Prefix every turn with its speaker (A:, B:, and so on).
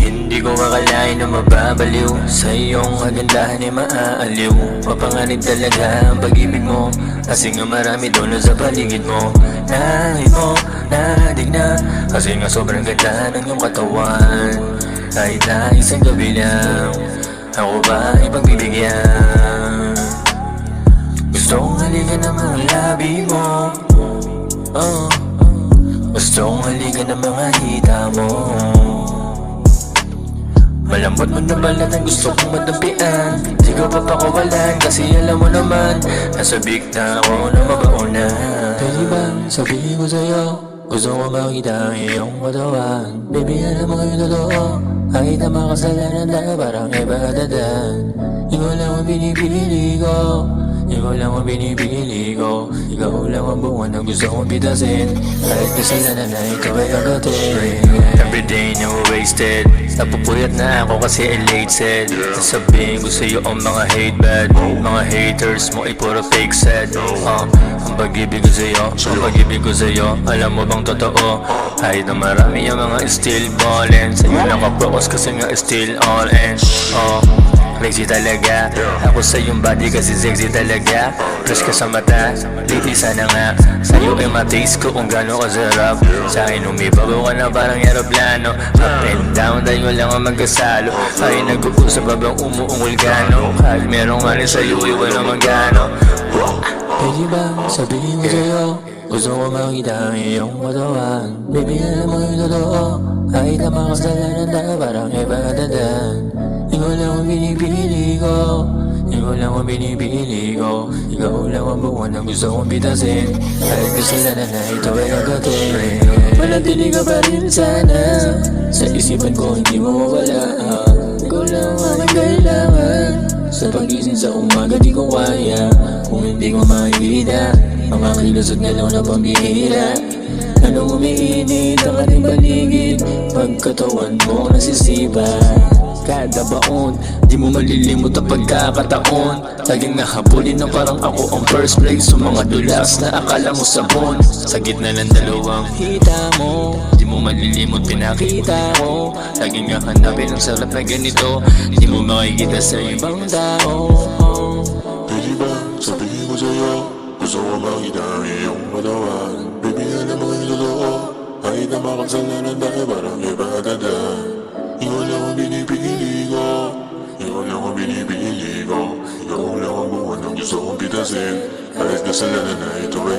A: Hindi ko akalain na mababaliw sa iyong kagandahan ay maaaliw. Mapanganib talaga ang pag-ibig mo, kasi nga marami doon sa paligid mo. Nahid mo, nadig na, kasi nga sobrang ganda ng iyong katawan. Kahit na isang gabi lang, ako ba ipagbibigyan? Gusto kong halikan ng mga labi mo, gusto kong halikan ng mga hita mo. Malambot mo na balat ang gusto kong madampian. Di ko papakawalan kasi alam mo naman nasa big na ako na mabauna. Pwede bang sabihin ko sa'yo, gusto ko makita ang iyong katawan. Baby, alam mo yung totoo, kahit na makasalanan tayo parang iba kadadan. Ikaw lang ang binibili ko, ikaw lang ang binibili ko. Ikaw lang ang buwan na gusto kong pitasin, kahit kasalanan na ito ay kagatin. Everyday na wasted, napupuyat na ako kasi elated. Sasabihin ko sa'yo ang mga hate bad, mga haters mo ay puro fake sad. Ang pag-ibig ko sa'yo, ang pag-ibig ko sa'yo, alam mo bang totoo? Kahit na marami ang mga still ballin', sa'yo lang ka-focus kasi nga still all in. Crazy talaga ako sa iyong body kasi sexy talaga. Fresh ka sa mata, lady sana nga sa'yo ay mataste ko kung gano'n kasarap. Sa'kin umibabaw ka na parang aeroplano. Up and down, tayo lang ang magkasalo. Ay nag-uusap habang umuungol gano. Kahit merong mali sa'yo, iwan naman gano. Pwede ba sabihin ko sa'yo, gusto ko makita ang iyong katawan. Baby, alam mo yung totoo, kahit na makasalanan tayo parang iba kadadan. Ikaw lang ang binibili ko, ikaw lang ang binibili ko. Ikaw lang ang buwan na gusto kong pitasin, kahit kasalanan na ito ay nagatin. Manatili ka pa rin sana sa isipan ko, hindi mo mawala. Ikaw lang ang aking kailangan, sa pagising sa umaga di ko kaya. Kung hindi ko makikita ang aking lusot ngalaw na pambihira. Anong umiinit ang ating paligid, pagkatawan mo nasisipa. Kada baon, di mo malilimot ang pagkakataon. Laging nahabulin na parang ako ang first place sa mga dulas na akala mo sabon. Sa gitna ng dalawang hita mo, di mo malilimot pinakita mo. Laging hahanapin ang sarap na ganito, di mo makikita sa ibang tao.
B: Pwede ba sabihin ko sa'yo, gusto ko makita ang iyong katawan. Baby, alam mo yung totoo, kahit na makasalanan tayo parang iba kadadan. Ikaw lang ang binibili ko, ikaw lang ang binibili ko. Ikaw lang ang buwan na gusto kong pitasin, kahit kasalanan na ito ay